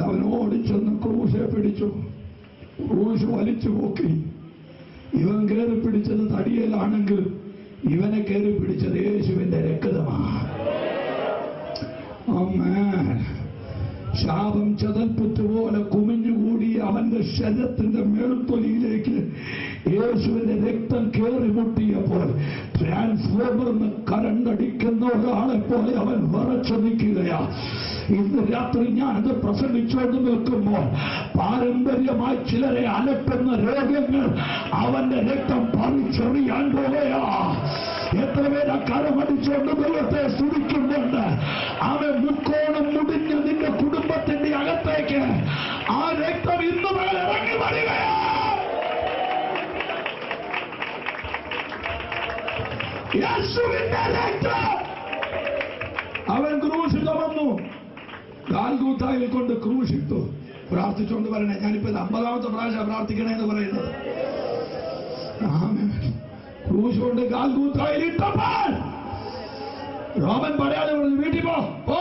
അവൻ ഓടിച്ചെന്ന് ക്രൂശെ പിടിച്ചു. ക്രൂശ് വലിച്ചു പോക്കി. ഇവൻ കയറി പിടിച്ചത് തടിയലാണെങ്കിൽ ഇവനെ കയറി പിടിച്ചത് യേശുവിന്റെ രക്തമാണ്. ആമേൻ. ശാപം ചതൽപ്പുറ്റുപോലെ കുമിഞ്ഞുകൂടി അവന്റെ ശരീരത്തിന്റെ മേൽത്തൊലിയിലേക്ക് യേശുവിന്റെ രക്തം കയറി മുട്ടിയപ്പോൾ ട്രാൻസ്ഫോമറിന് കരണ്ടടിക്കുന്ന ഒരാളെ പോലെ അവൻ വിറച്ചു നിൽക്കുകയാ. ഇന്ന് രാത്രി ഞാനത് പ്രസംഗിച്ചുകൊണ്ട് നിൽക്കുമ്പോൾ പാരമ്പര്യമായി ചിലരെ അലട്ടുന്ന രോഗങ്ങൾ അവന്റെ രക്തം പറിച്ചെറിയാൻ പോവുകയാ. എത്ര പേര് കരമടിച്ചുകൊണ്ട് ദൈവത്തെ സ്തുതിക്കുന്നുണ്ട്. അവൻ മുക്കോണം മുടിഞ്ഞ് നിന്റെ കുടുംബത്തിന്റെ അകത്തേക്ക് ആ രക്തം ഇന്ന് മേൽ ഇറങ്ങി വരികയാ. യേശുവിന്റെ രക്തം. അവൻ ക്രൂശ് ചുമന്നു. ഗാൽഗൂത്തായിൽ കൊണ്ട് ക്രൂശിട്ടു. പ്രാർത്ഥിച്ചുകൊണ്ട് പറയണേ. ഞാനിപ്പോ 50ാമത്തെ പ്രാവശ്യം പ്രാർത്ഥിക്കണേ എന്ന് പറയുന്നത്. ക്രൂശ് കൊണ്ട് ഗാൽഗൂത്തായിൽ ഇട്ടപ്പോൾ റോമൻ പറയാതെ പറഞ്ഞു, വീട്ടിൽ പോ.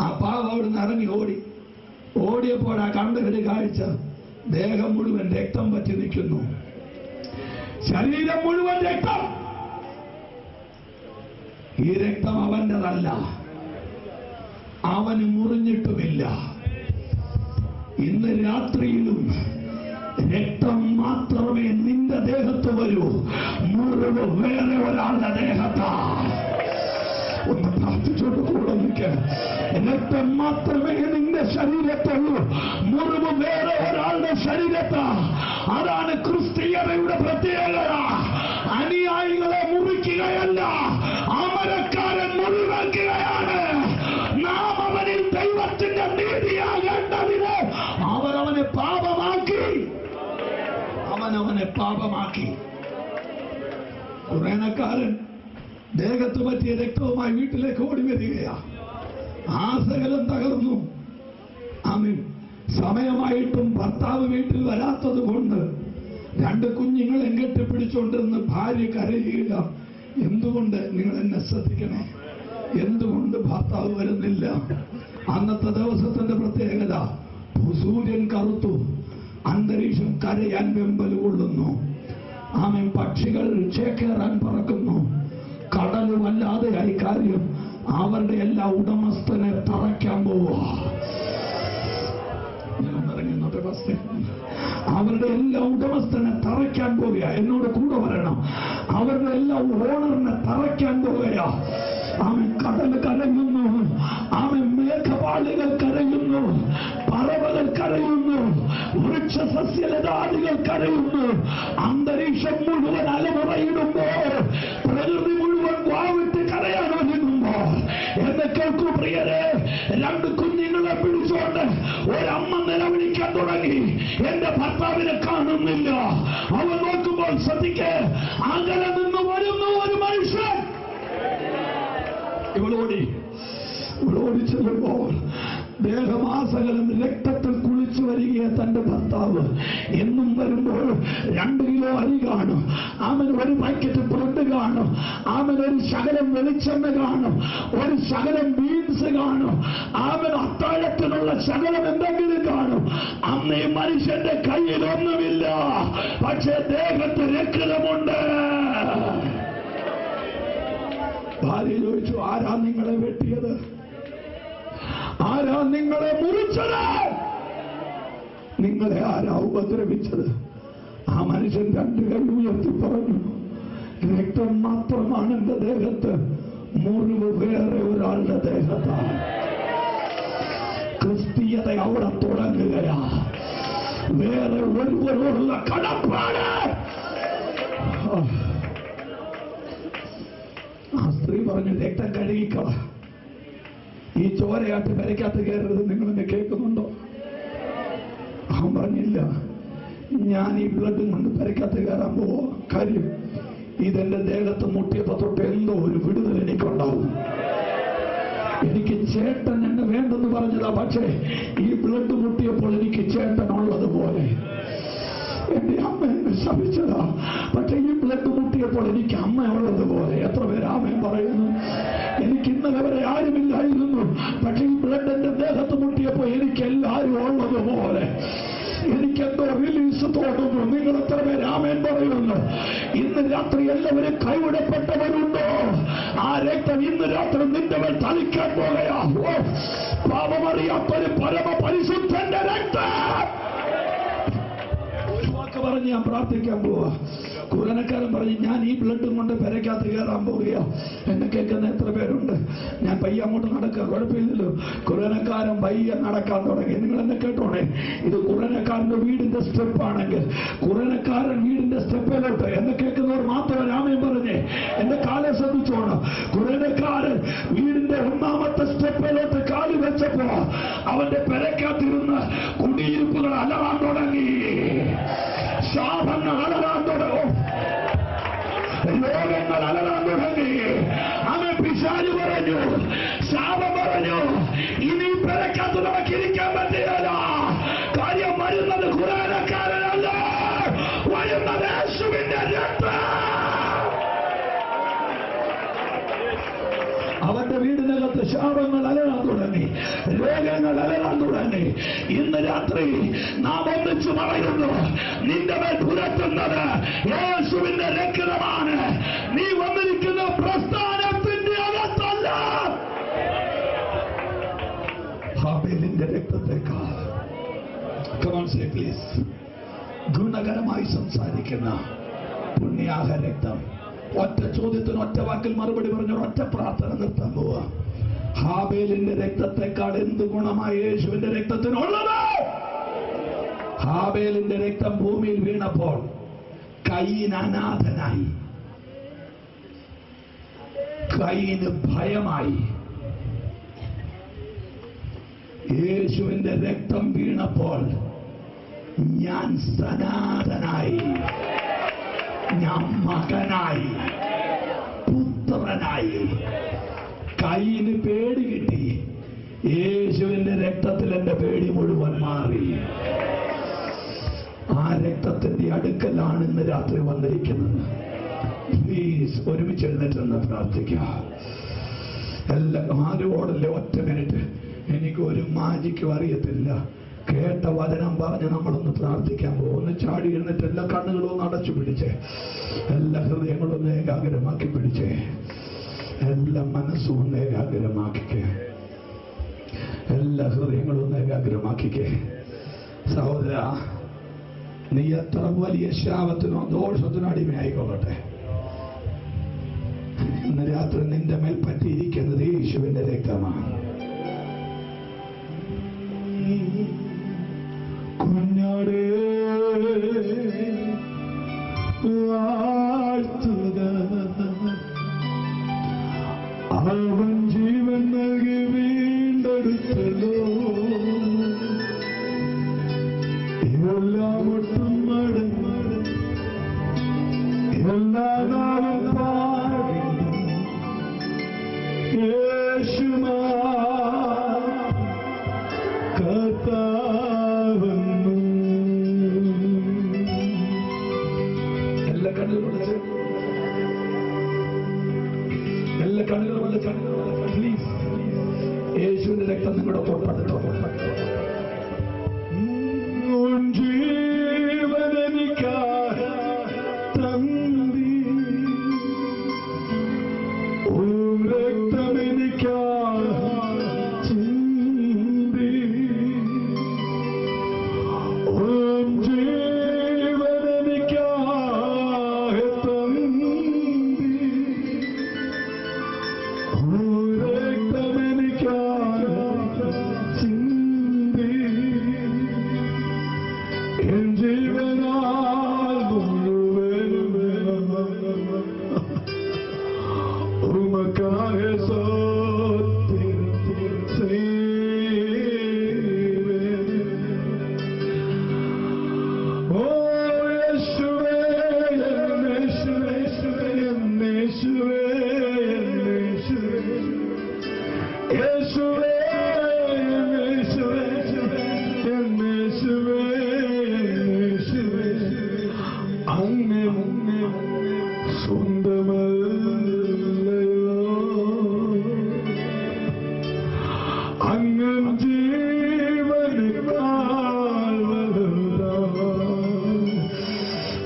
ആ പാവം അവിടുന്ന് ഇറങ്ങി ഓടിയപ്പോൾ ആ കണ്ട ഒരു കാഴ്ച, ദേഹം മുഴുവൻ രക്തം പറ്റി നിൽക്കുന്നു. ശരീരം മുഴുവൻ രക്തം. ഈ രക്തം അവന്റെതല്ല, അവന് മുറിഞ്ഞിട്ടുമില്ല. ഇന്ന് രാത്രിയിലും രക്തം മാത്രമേ നിന്റെ ദേഹത്ത് വരൂ, മുറിവ് വേറെ ഒരാളുടെ ദേഹത്താ. ഒന്ന് പ്രാർത്ഥിച്ചോണ്ട് കൂടെ നിൽക്കുക. രക്തം മാത്രമേ നിന്റെ ശരീരത്തുള്ളൂ, മുറിവ് വേറെ ഒരാളുടെ ശരീരത്താ. അതാണ് ക്രിസ്തീയതയുടെ പ്രത്യേകത. അനുയായികളെ മുറിക്കുകയല്ല, അമരക്കാരൻ മുറിവേൽക്കുകയാണ്. നാം അവനിൽ ദൈവത്തിന്റെ നീതിയാകേണ്ടതിന് അവനവനെ പാപമാക്കി. കുറേനക്കാരൻ ദേഹത്ത് പറ്റിയ രക്തവുമായി വീട്ടിലേക്ക് ഓടി വരികയാ. ആ സകലം തകർന്നു. ആമേൻ. സമയമായിട്ടും ഭർത്താവ് വീട്ടിൽ വരാത്തത് കൊണ്ട് 2 കുഞ്ഞുങ്ങളെ കെട്ടിപ്പിടിച്ചുകൊണ്ടിരുന്ന് ഭാര്യ കരയുക. എന്തുകൊണ്ട്? നിങ്ങൾ എന്നെ ശ്രദ്ധിക്കണേ. എന്തുകൊണ്ട് ഭർത്താവ് വരുന്നില്ല? അന്നത്തെ ദിവസത്തിന്റെ പ്രത്യേകത, സൂര്യൻ കറുത്തു, അന്തരീക്ഷം കരയാൻ വെമ്പൽ കൊള്ളുന്നു. ആമേൻ. പക്ഷികൾ ചേക്കേറാൻ പറക്കുന്നു. കടല് വല്ലാതെയായി. കാര്യം അവരുടെ എല്ലാ ഉടമസ്ഥനെ തറയ്ക്കാൻ പോവാ. അവരുടെ എല്ലാ ഉടമസ്ഥനെ തറയ്ക്കാൻ പോകുക. എന്നോട് കൂടെ വരണം. അവരുടെ എല്ലാ ഓണറിനെ തറയ്ക്കാൻ പോകുക. അവൻ കടൽ കരയുന്നു, അവൻ മേഘപാളികൾ കരയുന്നു, പറവകൾ കരയുന്നു, വൃക്ഷസസ്യലതാദികൾ കരയുന്നു. അന്തരീക്ഷം മുഴുവൻ അലമുറയിടുമ്പോൾ, പ്രകൃതി മുഴുവൻ വാവിട്ട് കരയാൻ ഒരുങ്ങുമ്പോൾ, എന്നെ കേൾക്കൂ പ്രിയരെ, രണ്ട് കുഞ്ഞുങ്ങളെ പിടിച്ചുകൊണ്ട് ഒരമ്മ നിലവിളിക്കാൻ തുടങ്ങി. എന്റെ ഭർത്താവിനെ കാണുന്നില്ല. അവൻ നോക്കുമ്പോൾ ശ്രദ്ധിക്കേ, അകലെ നിന്ന് വരുന്നു ഒരു മനുഷ്യൻ. ഇവളോടി ചെല്ലുമ്പോൾ ദേഹമാസകലം രക്തത്തിൽ കുളിച്ചു വരികയെ തന്റെ ഭർത്താവ്. എന്നും വരുമ്പോൾ 2 കിലോ അരി കാണും, അവൻ 1 പാക്കറ്റ് ബ്രെഡ് കാണും, അവൻ ഒരു ശകലം വെളിച്ചെണ്ണ കാണും, ഒരു ശകലം ബീൻസ് കാണും, അവൻ അത്താഴത്തിനുള്ള ശകലം എന്തെങ്കിലും കാണും. അന്ന് ഈ മനുഷ്യന്റെ കയ്യിൽ ഒന്നുമില്ല, പക്ഷേ ദേഹത്ത് രക്തമുണ്ട്. ഭാര്യ ചോദിച്ചു, ആരാ നിങ്ങളെ വെട്ടിയത്? ആരാ നിങ്ങളെ മുറിച്ചത്? നിങ്ങളെ ആരാ ഉപദ്രവിച്ചത്? ആ മനുഷ്യൻ 2 കൈ ഉയർത്തി പറഞ്ഞു, രക്തം മാത്രമാണ് എന്റെ ദേഹത്ത്, മുറിവ് വേറെ ഒരാളുടെ ദേഹത്താണ്. ക്രിസ്തീയത അവിടെ തുടങ്ങുകയാ. വേറെ ഒരുവരോടുള്ള കടപ്പാട്. ആ സ്ത്രീ പറഞ്ഞു, രക്തം കഴുകിക്കള, ഈ ചോരയാട്ട് പെരയ്ക്കകത്ത് കയറരുത്. നിങ്ങളെന്നെ കേൾക്കുന്നുണ്ടോ? അവൻ പറഞ്ഞില്ല, ഞാൻ ഈ ബ്ലഡും കൊണ്ട് പെരയ്ക്കകത്ത് കയറാൻ പോവോ. കാര്യം ഇതെന്റെ ദേഹത്ത് മുട്ടിയപ്പോ തൊട്ട് എന്തോ ഒരു വിടുതൽ എനിക്കുണ്ടാവും. എനിക്ക് ചേട്ടൻ എന്നെ വേണ്ടെന്ന് പറഞ്ഞതാ, പക്ഷേ ഈ ബ്ലഡ് മുട്ടിയപ്പോൾ എനിക്ക് ചേട്ടൻ ഉള്ളതുപോലെ. എന്റെ അമ്മ എന്നെ ശപിച്ചതാ, പക്ഷെ ഈ ബ്ലഡ് മുട്ടിയപ്പോൾ എനിക്ക് അമ്മ ഉള്ളതുപോലെ. എത്ര പേര് ആമേൻ പറയുന്നു? എനിക്ക് ഇന്നലെ വരെ ആരുമില്ലായിരുന്നു, പക്ഷെ ഈ ബ്ലഡ് എന്റെ ദേഹത്ത് മുട്ടിയപ്പോ എനിക്ക് എല്ലാവരും ഉള്ളതുപോലെ. എനിക്കെന്തോ റിലീസ് തോന്നുന്നു. നിങ്ങൾ എത്ര പേര് ആമേൻ പറയുന്നു? ഇന്ന് രാത്രി എല്ലാവരും കൈവിടപ്പെട്ടവരുണ്ടോ? ആ രക്തം ഇന്ന് രാത്രി നിന്റെ മേൽ തളിക്കാൻ പോകയാ. പാപമറിയാത്തൊരു പരമ പരിശുദ്ധന്റെ രക്തം. പറഞ്ഞ് ഞാൻ പ്രാർത്ഥിക്കാൻ പോവാ. കുരനക്കാരൻ പറഞ്ഞു, ഞാൻ ഈ ബ്ലഡും കൊണ്ട് പെരയ്ക്കകത്ത് കയറാൻ പോവുകയോ. എന്നെ കേൾക്കുന്ന എത്ര പേരുണ്ട്? ഞാൻ പയ്യ അങ്ങോട്ട് നടക്കുക, കുഴപ്പമില്ലല്ലോ. കുരനക്കാരൻ പയ്യ നടക്കാൻ തുടങ്ങി. നിങ്ങൾ എന്നെ കേട്ടോണേ, ഇത് കുരനക്കാരന്റെ വീടിന്റെ സ്റ്റെപ്പ് ആണെങ്കിൽ കുരനക്കാരൻ വീടിന്റെ സ്റ്റെപ്പിലോട്ട്, എന്നെ കേൾക്കുന്നവർ മാത്രം രാമയും പറഞ്ഞേ, എന്റെ കാലെ ശ്രദ്ധിച്ചോണം. കുരനക്കാരൻ വീടിന്റെ 1ാമത്തെ സ്റ്റെപ്പിലോട്ട് കാലി വെച്ചപ്പോ അവന്റെ പെരയ്ക്കകത്തിരുന്ന് കുടിയിരിപ്പുകൾ അലറാൻ തുടങ്ങി, ശാപങ്ങൾ അലറാൻ തുടങ്ങും, രോഗങ്ങൾ അലറാൻ തുടങ്ങി. അവൻ പിശാച് പറഞ്ഞു, ശാപം പറഞ്ഞു, ഇനി പെരക്കകത്ത് നമുക്കിരിക്കാൻ പറ്റില്ല. കാര്യം വരുന്നത് ഖുർആനക്കാരനല്ല, വരുന്നത് യേശുവിന്റെ രക്തം. അവന്റെ വീടിനകത്ത് ശാപങ്ങൾ അലറാൻ തുടങ്ങി, രോഗങ്ങൾ അലറാൻ തുടങ്ങി. ഇന്ന് രാത്രി നാം ഒന്നിച്ചു പറയുന്നു, നിന്റെ മേൽ പുരട്ടുന്നത് യേശുവിന്റെ രക്തമാണ്. നീ വന്നിരിക്കുന്ന പ്രസ്ഥാനത്തിന്റെ അകത്തല്ല, ഹാബേലിന്റെ രക്തത്തേക്കാൾ ഗുണകരമായി സംസാരിക്കുന്ന പുണ്യാഹ രക്തം. ഒറ്റ ചോദ്യത്തിന് ഒറ്റ വാക്കിൽ മറുപടി പറഞ്ഞ ഒറ്റ പ്രാർത്ഥന നിർത്താൻ പോവാ. ഹാബേലിന്റെ രക്തത്തെക്കാൾ എന്ത് ഗുണമായി യേശുവിന്റെ രക്തത്തിനുള്ളത്? ഹാബേലിന്റെ രക്തം ഭൂമിയിൽ വീണപ്പോൾ കയീൻ അനാഥനായി, കയീന് ഭയമായി. യേശുവിന്റെ രക്തം വീണപ്പോൾ ഞാൻ സനാതനായി, ഞാൻ മകനായി, പുത്രനായി. കയ്യിന് പേടി കിട്ടി, യേശുവിന്റെ രക്തത്തിൽ എന്റെ പേടി മുഴുവൻ മാറി. ആ രക്തത്തിന്റെ അടുക്കലാണ് ഇന്ന് രാത്രി വന്നിരിക്കുന്നത്. പ്ലീസ് ഒരുമിച്ച് എഴുന്നേറ്റെന്ന് പ്രാർത്ഥിക്കാം. എല്ലാം ആരോടല്ലേ, ഒറ്റ മിനിറ്റ്. എനിക്ക് ഒരു മാജിക്കും അറിയത്തില്ല. കേട്ട വചനം പറഞ്ഞ് നമ്മളൊന്ന് പ്രാർത്ഥിക്കാൻ പോകും. ഒന്ന് ചാടി എഴുന്നിട്ട് എല്ലാ കണ്ണുകളും ഒന്ന് അടച്ചു പിടിച്ചേ, എല്ലാ ഹൃദയങ്ങളും ഒന്ന് ഏകാഗ്രമാക്കി പിടിച്ചേ, എല്ലാ മനസ്സും ഒന്ന് ഏകാഗ്രമാക്കിക്കേ, എല്ലാ ഹൃദയങ്ങളും ഒന്ന് ഏകാഗ്രമാക്കിക്കേ. സഹോദര, നീ എത്ര വലിയ ശാപത്തിനോ ദോഷത്തിനോ അടിമയായിക്കൊള്ളട്ടെ, ഇന്ന് രാത്രി നിന്റെ മേൽ പറ്റിയിരിക്കുന്നത് യേശുവിന്റെ രക്തമാണ്. കുഞ്ഞാടേ വാഴ്ത്തുക, അവൻ ജീവൻ നൽകി വീണ്ടെടുത്തല്ലോ, എല്ലാം ഒട്ടും മടങ്ങി എല്ലാ നാളും പാടി യേശുമാ കർത്താവെന്നു. എല്ലാ കണ്ണുകളുടെ പ്ലീസ് യേശുവിന്റെ രക്തം നിങ്ങളുടെ പുറപ്പെടുത്തോ. ജീവനെനിക്കായി തന്നി, രക്തമെനിക്കായി ചിന്തി, ജീവനെനിക്കായി തന്നി, രക്തമെനിക്കായി ചിന്തി, എൻ ജീവനാൽ മുഴുവനും ഉമക്കായ സത്യം ചെയ്വൻ. ഓ യേശുവേ, യേശുവേ, യേശുവേ, യേശുവേ, അങ്ങ് സ്വന്തമല്ലയോ, അങ്ങ് ജീവനേക്കാൾ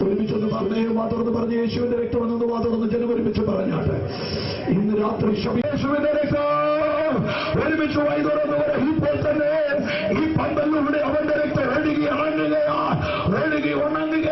ഒരുമിച്ചൊന്ന് പറഞ്ഞേ, മാത്രം പറഞ്ഞ് യേശുവിന്റെ രക്തമെന്നത് മാത്രം ജനം ഒരുമിച്ച് പറഞ്ഞാട്ടെ. ഇന്ന് രാത്രി യേശുവിന്റെ രക്തം ഒരുമിച്ച് വായി തുറന്നു ഇപ്പോൾ തന്നെ ഈ പന്തലിലൂടെ അവന്റെ രക്തം ഒഴുകി ഉണങ്ങുക